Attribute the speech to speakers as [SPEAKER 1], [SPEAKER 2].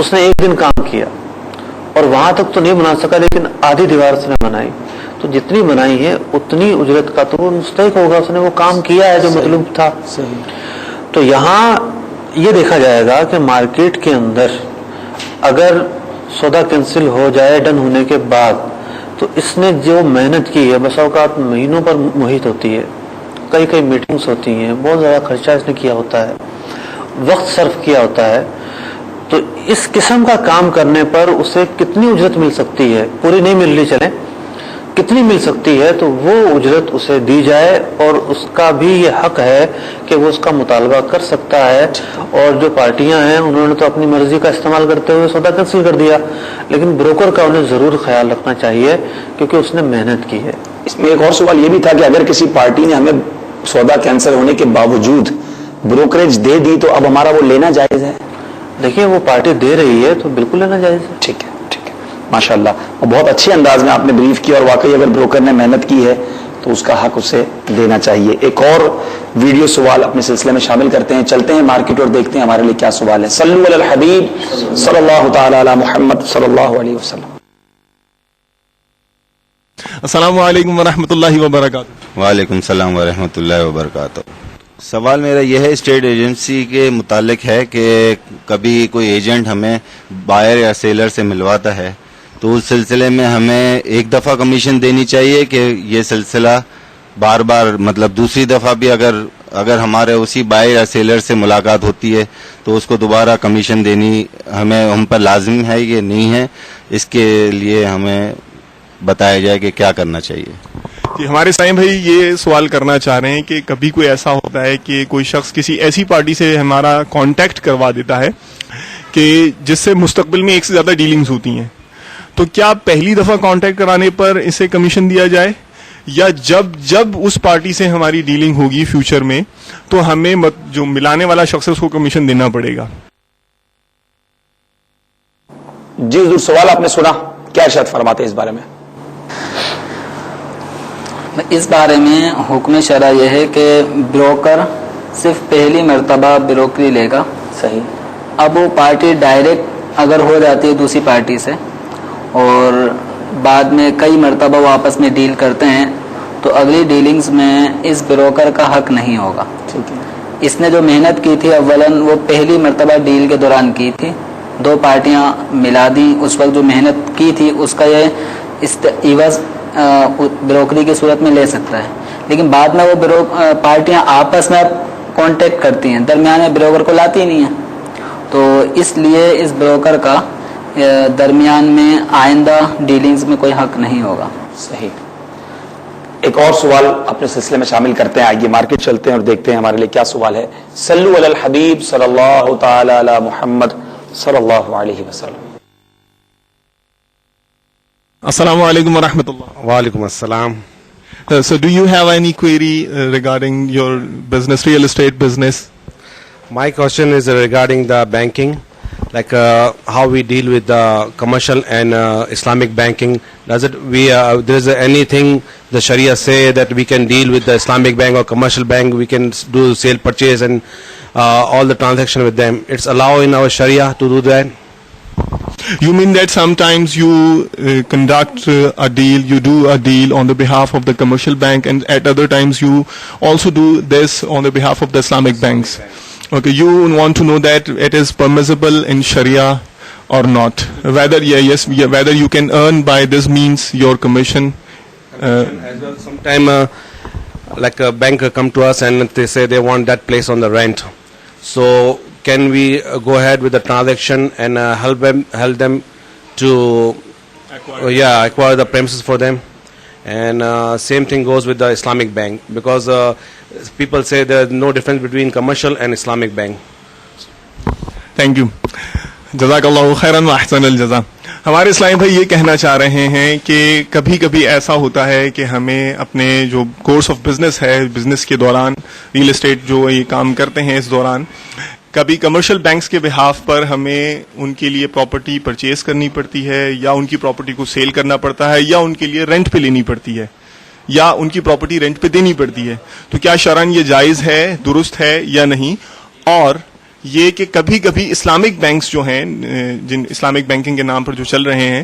[SPEAKER 1] اس نے ایک دن کام کیا اور وہاں تک تو نہیں بنا سکا لیکن آدھی دیوار اس نے بنائی, تو جتنی بنائی ہے اتنی اجرت کا تو وہ مستحق ہوگا, اس نے وہ کام کیا ہے جو مطلوب تھا. تو یہاں یہ دیکھا جائے گا کہ مارکیٹ کے اندر اگر سودا کینسل ہو جائے ڈن ہونے کے بعد, تو اس نے جو محنت کی ہے بس اوقات مہینوں پر محیط ہوتی ہے, کئی کئی میٹنگز ہوتی ہیں, بہت زیادہ خرچہ اس نے کیا ہوتا ہے, وقت صرف کیا ہوتا ہے, تو اس قسم کا کام کرنے پر اسے کتنی اجرت مل سکتی ہے, پوری نہیں مل رہی چلیں, کتنی مل سکتی ہے, تو وہ اجرت اسے دی جائے اور اس کا بھی یہ حق ہے کہ وہ اس کا مطالبہ کر سکتا ہے. اور جو پارٹیاں ہیں انہوں نے تو اپنی مرضی کا استعمال کرتے ہوئے سودا کینسل کر دیا, لیکن بروکر کا انہیں ضرور خیال رکھنا چاہیے کیونکہ اس نے محنت کی ہے.
[SPEAKER 2] اس میں ایک اور سوال یہ بھی تھا کہ اگر کسی پارٹی نے ہمیں سودا کینسل ہونے کے باوجود بروکریج دے دی تو اب ہمارا وہ لینا جائز ہے؟
[SPEAKER 1] دیکھیے وہ پارٹی دے رہی ہے تو بالکل لینا جائز ہے.
[SPEAKER 2] ٹھیک ہے, ٹھیک ہے, ماشاء اللہ, اور بہت اچھے انداز میں آپ نے بریف کیا, اور واقعی اگر بروکر نے محنت کی ہے تو اس کا حق اسے دینا چاہیے. ایک اور ویڈیو سوال اپنے سلسلے میں شامل کرتے ہیں, چلتے ہیں مارکیٹ اور دیکھتے ہیں ہمارے لیے کیا سوال ہے. صلو علی الحبیب صلی اللہ تعالی علی محمد صلی اللہ علیہ وسلم.
[SPEAKER 3] السلام علیکم ورحمۃ اللہ وبرکاتہ.
[SPEAKER 4] وعلیکم السلام ورحمۃ اللہ وبرکاتہ. سوال میرا یہ ہے, اسٹیٹ ایجنسی کے متعلق ہے کہ کبھی کوئی ایجنٹ ہمیں بائر یا سیلر سے ملواتا ہے تو اس سلسلے میں ہمیں ایک دفعہ کمیشن دینی چاہیے کہ یہ سلسلہ بار بار, مطلب دوسری دفعہ بھی اگر ہمارے اسی بائر یا سیلر سے ملاقات ہوتی ہے تو اس کو دوبارہ کمیشن دینی ہم پر لازم ہے یہ نہیں ہے؟ اس کے لیے ہمیں بتایا جائے کہ کیا کرنا چاہیے.
[SPEAKER 3] کہ ہمارے سائیں بھائی یہ سوال کرنا چاہ رہے ہیں کہ کبھی کوئی ایسا ہوتا ہے کہ کوئی شخص کسی ایسی پارٹی سے ہمارا کانٹیکٹ کروا دیتا ہے کہ جس سے مستقبل میں ایک سے زیادہ ڈیلنگز ہوتی ہیں, تو کیا پہلی دفعہ کانٹیکٹ کرانے پر اسے کمیشن دیا جائے, یا جب اس پارٹی سے ہماری ڈیلنگ ہوگی فیوچر میں تو ہمیں جو ملانے والا شخص ہے اس کو کمیشن دینا پڑے گا؟
[SPEAKER 2] جی حضور, سوال آپ نے سنا, کیا ارشاد فرماتے ہیں اس بارے میں؟
[SPEAKER 5] اس بارے میں حکم شرع یہ ہے کہ بروکر صرف پہلی مرتبہ بروکری لے گا.
[SPEAKER 2] صحیح.
[SPEAKER 5] اب وہ پارٹی ڈائریکٹ اگر ہو جاتی ہے دوسری پارٹی سے اور بعد میں کئی مرتبہ وہ آپس میں ڈیل کرتے ہیں تو اگلی ڈیلنگز میں اس بروکر کا حق نہیں ہوگا.
[SPEAKER 2] ٹھیک ہے. اس
[SPEAKER 5] نے جو محنت کی تھی اولاً وہ پہلی مرتبہ ڈیل کے دوران کی تھی, دو پارٹیاں ملا دی, اس وقت جو محنت کی تھی اس کا یہ عوض بروکری کی صورت میں لے سکتا ہے. لیکن بعد میں وہ پارٹیاں آپس میں کانٹیکٹ کرتی ہیں, درمیان میں بروکر کو لاتی نہیں ہیں, تو اس لیے اس بروکر کا درمیان میں آئندہ ڈیلنگز میں کوئی حق نہیں ہوگا.
[SPEAKER 2] صحیح. ایک اور سوال اپنے سلسلے میں شامل کرتے ہیں, آئیے مارکیٹ چلتے ہیں اور دیکھتے ہیں ہمارے لیے کیا سوال ہے. صلو علی الحبیب صلی اللہ تعالی علی محمد صلی اللہ علیہ وسلم.
[SPEAKER 3] السلام علیکم ورحمۃ اللہ.
[SPEAKER 6] وعلیکم السلام.
[SPEAKER 3] So do you have any query regarding your business, real estate business?
[SPEAKER 6] My question is regarding the banking, like how we deal with the commercial and Islamic banking. Does it there is anything the Sharia say that we can deal with the Islamic bank or commercial bank? We can do sale, purchase, and all the transaction with them. It's allowed in our Sharia to do that.
[SPEAKER 3] You mean that sometimes you conduct a deal, you do a deal on the behalf of the commercial bank, and at other times you also do this on the behalf of the Islamic banks. Okay, you want to know that it is permissible in Sharia or not. Whether whether you can earn by this means your commission.
[SPEAKER 6] As well, sometime like a bank come to us and they say they want that place on the rent. So can we go ahead with the transaction and help them to acquire the premises for them? And same thing goes with the Islamic bank, because people say there is no difference between commercial and Islamic bank.
[SPEAKER 3] Thank you. جزاک اللہ خیراً واحسن الجزا. ہمارے اسلام بھائی یہ کہنا چاہ رہے ہیں کہ کبھی کبھی ایسا ہوتا ہے کہ ہمیں اپنے جو کورس آف بزنس ہے, بزنس کے دوران ریئل اسٹیٹ جو یہ کام کرتے ہیں اس دوران کبھی کمرشل بینکس کے بہاف پر ہمیں ان کے لیے پراپرٹی پرچیز کرنی پڑتی ہے, یا ان کی پراپرٹی کو سیل کرنا پڑتا ہے, یا ان کے لیے رینٹ پہ لینی پڑتی ہے, یا ان کی پراپرٹی رینٹ پہ دینی پڑتی ہے. تو کیا شرعاً یہ جائز ہے, درست ہے یا نہیں؟ اور یہ کہ کبھی کبھی اسلامک بینکس جو ہیں جن اسلامک بینکنگ کے نام پر جو چل رہے ہیں